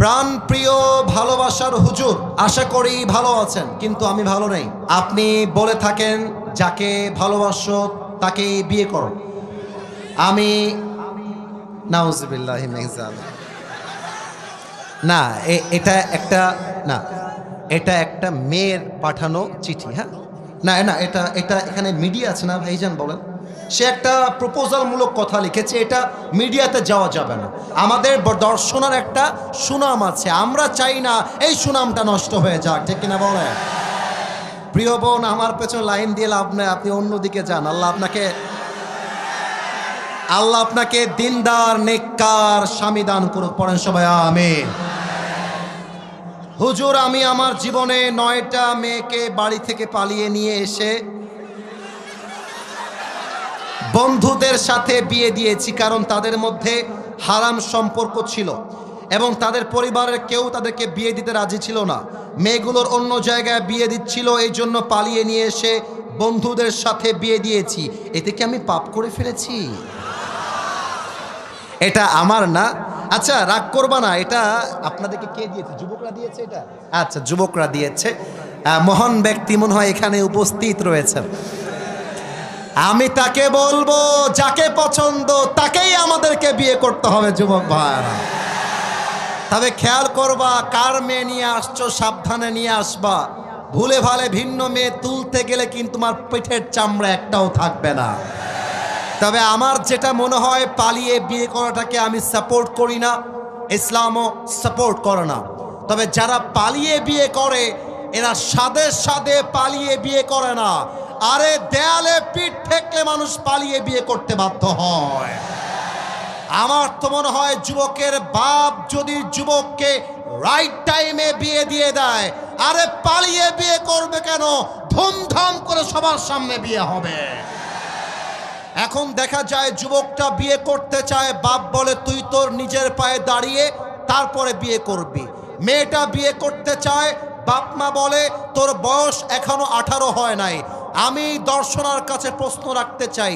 প্রাণ প্রিয় ভালোবাসার হুজুর, আশা করি ভালো আছেন, কিন্তু আমি ভালো নেই। আপনি বলে থাকেন যাকে ভালোবাসো তাকে বিয়ে করো। আমি নাউজুবিল্লাহি মিন যালিক। না, এটা একটা না, এটা একটা মেয়ের পাঠানো চিঠি। হ্যাঁ, না না, এটা এটা এখানে মিডিয়া আছে না ভাইজান, বলেন। সে একটা প্রপোজাল মূলক কথা লিখেছে, এটা মিডিয়াতে যাওয়া যাবে না। আমাদের দর্শনের একটা সুনাম আছে, আমরা চাই না এই সুনামটা নষ্ট হয়ে যাক, ঠিক কিনা বলেন? প্রিয় বোন, আমার পেছনে লাইন দিয়ে লাভ নেই, আপনি অন্যদিকে যান। আল্লাহ আপনাকে দিনদার নেককার স্বামী দান করুক। পড়েন সবাই আমিন। হুজুর, আমি আমার জীবনে 9টা মেয়েকে বাড়ি থেকে পালিয়ে নিয়ে এসে বন্ধুদের সাথে বিয়ে দিয়েছি, কারণ তাদের মধ্যে হারাম সম্পর্ক ছিল এবং তাদের পরিবারের কেউ তাদেরকে বিয়ে দিতে রাজি ছিল না। মেয়েগুলোর অন্য জায়গায় বিয়ে দিচ্ছিল, এই জন্য পালিয়ে নিয়ে এসে বন্ধুদের সাথে বিয়ে দিয়েছি। এতে কি আমি পাপ করে ফেলেছি? এটা আমার না। আচ্ছা, রাগ করবা না, এটা আপনাদেরকে কে দিয়েছে? যুবকরা দিয়েছে এটা? আচ্ছা, যুবকরা দিয়েছে। মহান ব্যক্তি মনে হয় এখানে উপস্থিত রয়েছেন। আমি তাকে বলবো, যাকে পছন্দ তাকেই আমাদেরকে বিয়ে করতে হবে যুবক ভাইরা। তবে খেয়াল করবা, কার মেয়ে নিয়ে আসছো সাবধানে নিয়ে আসবা। ভুলে ভালে ভিন্ন মেয়ে তুলতে গেলে কিন্তু তোমার পিঠের চামড়া একটাও থাকবে না। তবে আমার যেটা মনে হয়, পালিয়ে বিয়ে করাটাকে আমি সাপোর্ট করি না, ইসলামও সাপোর্ট করে না। তবে যারা পালিয়ে বিয়ে করে, এরা সাদে সাদে পালিয়ে বিয়ে করে না। আরে দেয়ালে পিঠ ঠেকলে মানুষ পালিয়ে বিয়ে করতে বাধ্য হয়। আমার তো মনে হয় যুবকের বাপ যদি যুবককে রাইট টাইমে বিয়ে দিয়ে দেয়, আরে পালিয়ে বিয়ে করবে কেন? ধুমধাম করে সবার সামনে বিয়ে হবে। এখন দেখা যায় যুবকটা বিয়ে করতে চায়, বাপ বলে তুই তোর নিজের পায়ে দাঁড়িয়ে তারপরে বিয়ে করবি। মেয়েটা বিয়ে করতে চায়, বাপ মা বলে তোর বয়স এখনো 18 হয় নাই। আমি দর্শনার কাছে প্রশ্ন রাখতে চাই,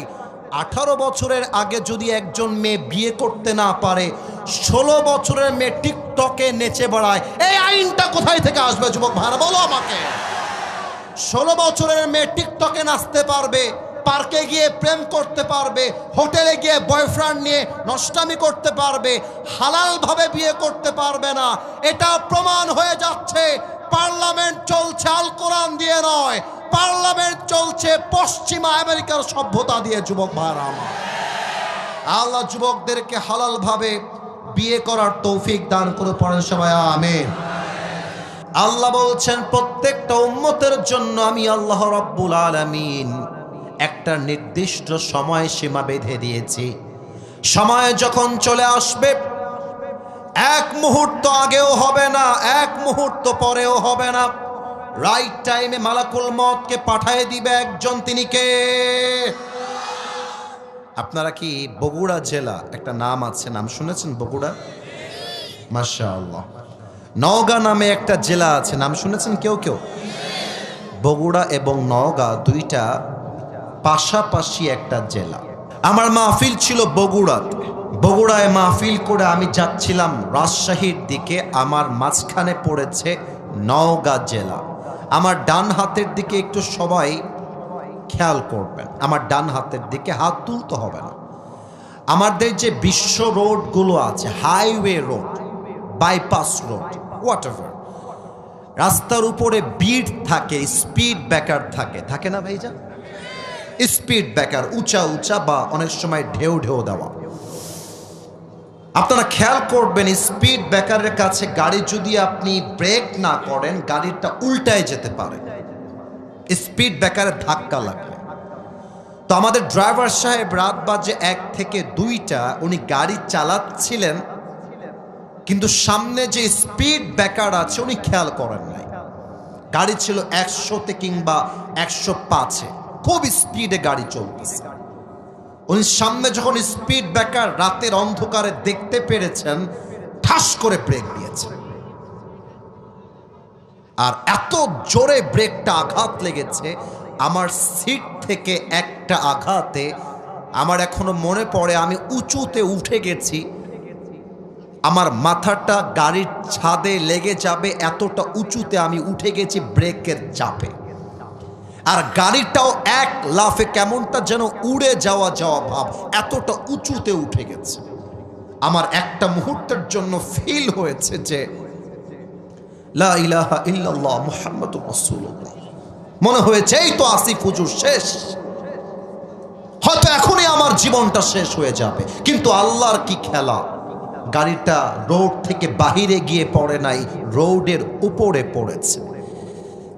18 বছরের আগে যদি একজন মেয়ে বিয়ে করতে না পারে, 16 বছরের মেয়ে টিকটকে নেচে বেড়ায়, এই আইনটা কোথায় থেকে আসবে যুবক ভাইরা, বলো আমাকে। 16 বছরের মেয়ে টিকটকে নাচতে পারবে, পার্কে গিয়ে প্রেম করতে পারবে, হোটেলে গিয়ে বয়ফ্রেন্ড নিয়ে নষ্টামি করতে পারবে, হালালভাবে বিয়ে করতে পারবে না। এটা প্রমাণ হয়ে যাচ্ছে। পার্লামেন্ট চলছে আল কোরআন দিয়ে নয়, পার্লামেন্ট চলছে পশ্চিমা আমেরিকার সভ্যতা দিয়ে। যুবক ভাইরা আমার, আল্লাহ যুবকদেরকে হালালভাবে বিয়ে করার তৌফিক দান করে। পড়েন সবাই আমিন। আল্লাহ বলছেন, প্রত্যেকটা উম্মতের জন্য আমি আল্লাহ রাব্বুল আলামিন একটা নির্দিষ্ট সময় সীমা বেঁধে দিয়েছি। সময় যখন চলে আসবে, এক মুহূর্ত আগেও হবে না, এক মুহূর্ত পরেও হবে না। রাইট টাইমে মালাকুল মউতকে পাঠিয়ে দিবে একজন। তিনি কে? আপনারা কি বগুড়া জেলা একটা নাম আছে, নাম শুনেছেন? বগুড়া, মাশাআল্লাহ। নওগাঁ নামে একটা জেলা আছে, নাম শুনেছেন কেউ কেউ? বগুড়া এবং নওগাঁ দুইটা পাশাপাশি একটা জেলা। আমার মাহফিল ছিল বগুড়াতে। বগুড়ায় মাহফিল করে আমি যাচ্ছিলাম রাজশাহীর দিকে। আমার মাঝখানে পড়েছে নওগাঁ জেলা। আমার ডান হাতের দিকে একটু সবাই খেয়াল করবেন, আমার ডান হাতের দিকে হাত তুলতে হবে না। আমাদের যে বিশ্ব রোডগুলো আছে, highway road, bypass road, whatever, রাস্তার উপরে বিট থাকে, স্পিড ব্রেকার থাকে, থাকে না ভাইজান? স্পিড ব্রেকার উঁচা উঁচা বা অনেক সময় ঢেউ ঢেউ দেওয়া। আপনারা খেয়াল করবেন, স্পিড ব্রেকারের কাছে গাড়ি যদি আপনি ব্রেক না করেন, গাড়িটা উল্টায় যেতে পারে স্পিড ব্রেকারে ধাক্কা লাগবে। তো আমাদের ড্রাইভার সাহেব রাত বাজে 1 থেকে 2টা উনি গাড়ি চালাচ্ছিলেন, কিন্তু সামনে যে স্পিড ব্রেকার আছে উনি খেয়াল করেন নাই। গাড়ি ছিল 100-তে কিংবা 105-এ, খুব স্পিডে গাড়ি চলতেছে। উনি সামনে যখন স্পিড ব্রেকার রাতের অন্ধকারে দেখতে পেরেছেন, ঠাস করে ব্রেক দিয়েছেন। আর এত জোরে ব্রেকটা আঘাত লেগেছে, আমার সিট থেকে একটা আঘাতে আমার এখনো মনে পড়ে আমি উঁচুতে উঠে গেছি। আমার মাথাটা গাড়ির ছাদে লেগে যাবে, এতটা উঁচুতে আমি উঠে গেছি ব্রেকের চাপে। আর গাড়িটাও এক লাফে কেমনটা যেন উড়ে যাওয়া ভাব, এতটা উঁচুতে উঠে গেছে। আমার একটা মুহূর্তের জন্য ফিল হয়েছে যে লা ইলাহা ইল্লাল্লাহ মুহাম্মাদুর রাসূলুল্লাহ। মনে হয়েছে এই তো আসিফ হুজুর শেষ, হয়তো এখনই আমার জীবনটা শেষ হয়ে যাবে। কিন্তু আল্লাহর কি খেলা, গাড়িটা রোড থেকে বাহিরে গিয়ে পড়ে নাই, রোডের উপরে পড়েছে।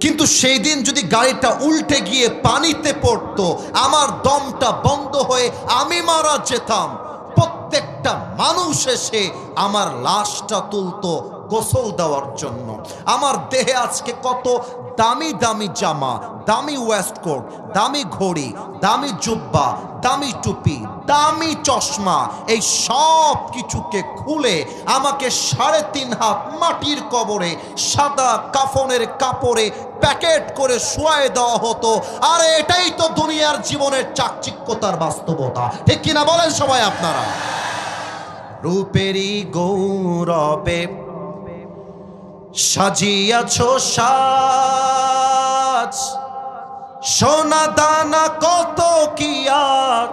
কিন্তু সেই দিন যদি গাড়িটা উল্টে গিয়ে পানিতে পড়তো, আমার দমটা বন্ধ হয়ে আমি মারা যেতাম। প্রত্যেকটা মানুষ এসে আমার লাশটা তুলতো গোসল দেওয়ার জন্য। আমার দেহে আজকে কত দামি দামি জামা, দামি ওয়েস্টকোট, দামি ঘড়ি, দামি জুব্বা, দামি টুপি, দামি চশমা, এই সব কিছুকে খুলে আমাকে 3.5 হাত মাটির কবরে সাদা কাফনের কাপড়ে প্যাকেট করে শুয়ায় দেওয়া হতো। আর এটাই তো দুনিয়ার জীবনের চাকচিক্যতার বাস্তবতা, ঠিক কিনা বলেন সবাই আপনারা? রূপেরই গৌরবে সাজিয়াছো সাজ, সোনা দানা কত কি আর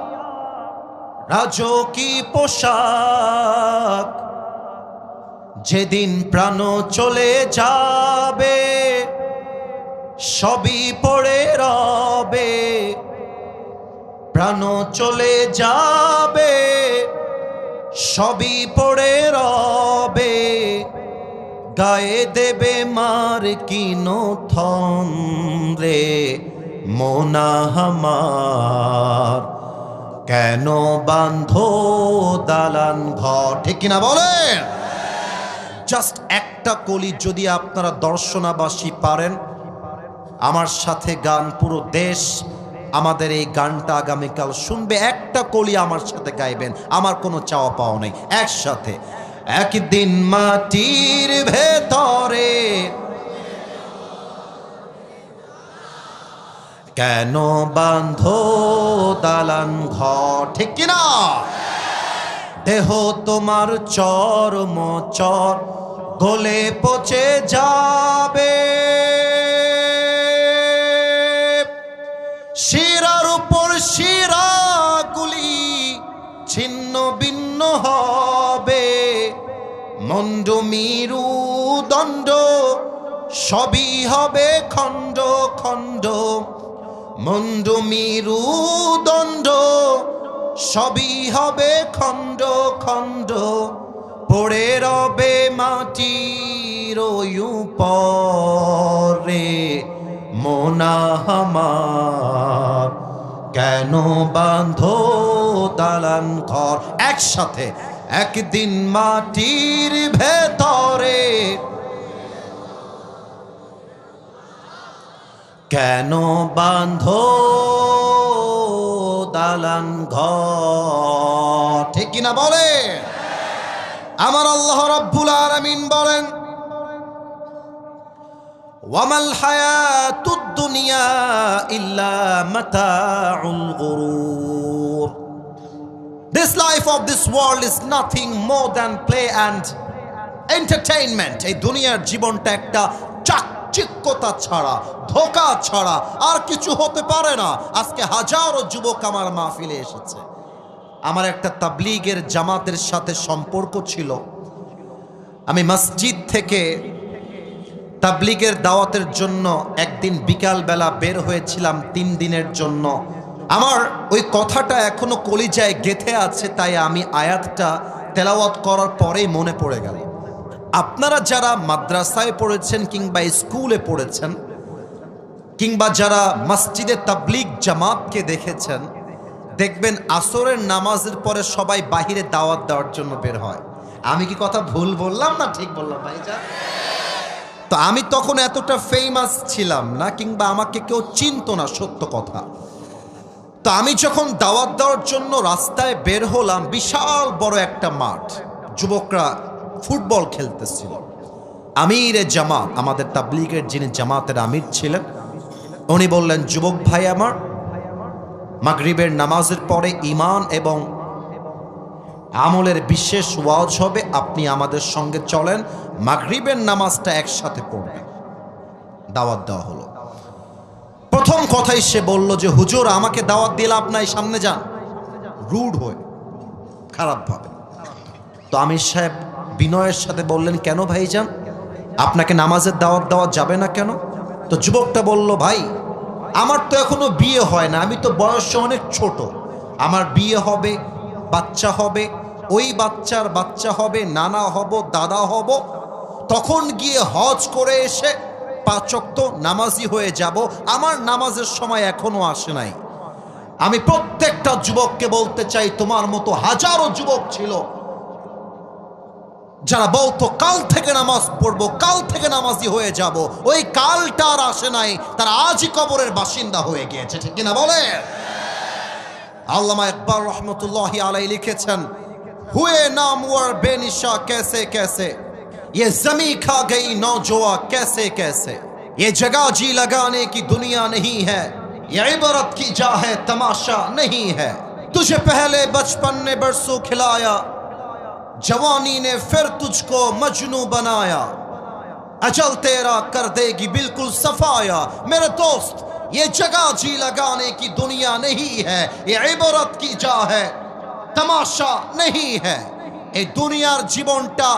রাজকী পোশাক। যেদিন প্রাণ চলে যাবে সবই পড়ে রবে, প্রাণ চলে যাবে সবই পড়ে রবে। গায়ে দেবে মার কিনো থন রে মোনা আমার, কেন বাঁধো দালান ঘর, ঠিক কিনা বলেন? জাস্ট একটা কলি যদি আপনারা দর্শনাবাসী পারেন, আমার সাথে গান, পুরো দেশ আমাদের এই গানটা আগামীকাল শুনবে, একটা কলি আমার সাথে গাইবেন, আমার কোনো চাওয়া পাওয়া নেই। একসাথে একদিন মাটির ভেতরে কেন বাঁধো দালান ঘর, ঠিক কিনা? দেহ তোমার চরম চর গলে পচে যাবে, শিরার উপর শিরাগুলি ছিন্ন ভিন্ন হবে। মন্ড মিরু দণ্ড সবই হবে খণ্ড খণ্ড, মন্ড মিরু দণ্ড সবই হবে খণ্ড খণ্ড। পড়ে রবে মাটির উপরে মোনা আমার, কেন বাঁধো দালান ঘর। একসাথে একদিন মাটির ভেতরে কেন বাঁধো দালান ঘর, ঠিক কিনা বলে? আমার আল্লাহ রাব্বুল আলামিন বলেন, ওয়ামাল হায়াতুদ দুনিয়া ইল্লা মাতাউল গুরুর। This life of this world is nothing more than play and entertainment. এই দুনিয়ার জীবনটা একটা চাকচিক্যতা ছাড়া, ধোঁকা ছাড়া আর কিছু হতে পারে না। আজকে হাজারো যুবক আমার মাহফিলে এসেছে। আমার একটা তাবলীগের জামাতের সাথে সম্পর্ক ছিল। আমি মসজিদ থেকে তাবলীগের দাওয়াতের জন্য একদিন বিকালবেলা বের হয়েছিলাম 3 দিনের জন্য। আমার ওই কথাটা এখনো কলিজায় গেঁথে আছে, তাই আমি আয়াতটা তেলাওয়াত করার পরেই মনে পড়ে গেল। আপনারা যারা মাদ্রাসায় পড়েছেন কিংবা স্কুলে পড়েছেন কিংবা যারা মসজিদে তাবলীগ জামাতকে দেখেছেন, দেখবেন আসরের নামাজের পরে সবাই বাহিরে দাওয়াত দেওয়ার জন্য বের হয়। আমি কি কথা ভুল বললাম না ঠিক বললাম ভাইজান? তো আমি তখন এতটা ফেমাস ছিলাম না কিংবা আমাকে কেউ চিনতো না, সত্য কথা। তো আমি যখন দাওয়াত দেওয়ার জন্য রাস্তায় বের হলাম, বিশাল বড় একটা মাঠ, যুবকরা ফুটবল খেলতেছিল। আমিরে জামাত, আমাদের তাবলীগের যিনি জামাতের আমির ছিলেন, উনি বললেন, যুবক ভাই আমার, মাগরিবের নামাজের পরে ঈমান এবং আমলের বিশেষ ওয়াজ হবে, আপনি আমাদের সঙ্গে চলেন, মাগরিবের নামাজটা একসাথে পড়বেন। দাওয়াত দেওয়া হলো। প্রথম কথাই সে বলল যে হুজুর আমাকে দাওয়াত দিলে আপনার সামনে যান, রুড হয়ে, খারাপভাবে। তো আমির সাহেব বিনয়ের সাথে বললেন, কেন ভাইজান, আপনাকে নামাজের দাওয়াত দেওয়া যাবে না কেন? তো যুবকটা বলল, ভাই আমার তো এখনো বিয়ে হয় না, আমি তো বয়সে অনেক ছোট, আমার বিয়ে হবে, বাচ্চা হবে, ওই বাচ্চার বাচ্চা হবে, নানা হব, দাদা হব, তখন গিয়ে হজ করে এসে 5 ওয়াক্ত নামাজি হয়ে যাব, আমার নামাজের সময় এখনো আসে নাই। আমি প্রত্যেকটা যুবককে বলতে চাই, তোমার মতো হাজারো যুবক ছিল যারা বলতো কাল থেকে নামাজ পড়বো, কাল থেকে নামাজি হয়ে যাব, ওই কালটা আর আসে নাই, তারা আজই কবরের বাসিন্দা হয়ে গিয়েছে, ঠিক কিনা বলে? আল্লামা ইকবাল রহমতুল্লাহি আলাইহি লিখেছেন, হুয়ে নামওয়ার বেনিশা कैसे कैसे, ये जमी खा गई नौजवा कैसे कैसे, ये जगह जी लगाने की दुनिया नहीं है, ये इबरत की जा है तमाशा नहीं है, तुझे पहले बचपन ने बरसों खिलाया, जवानी ने फिर तुझको मजनू बनाया, अजल तेरा कर देगी बिल्कुल सफाया, मेरे दोस्त ये जगह जी लगाने की दुनिया नहीं है, ये इबरत की जा है तमाशा नहीं है। এই দুনিয়ার জীবনটা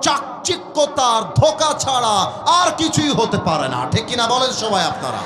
চাকচিক্যতার ধোঁকা ছাড়া আর কিছুই হতে পারে না, ঠিক কিনা বলেন সবাই আপনারা?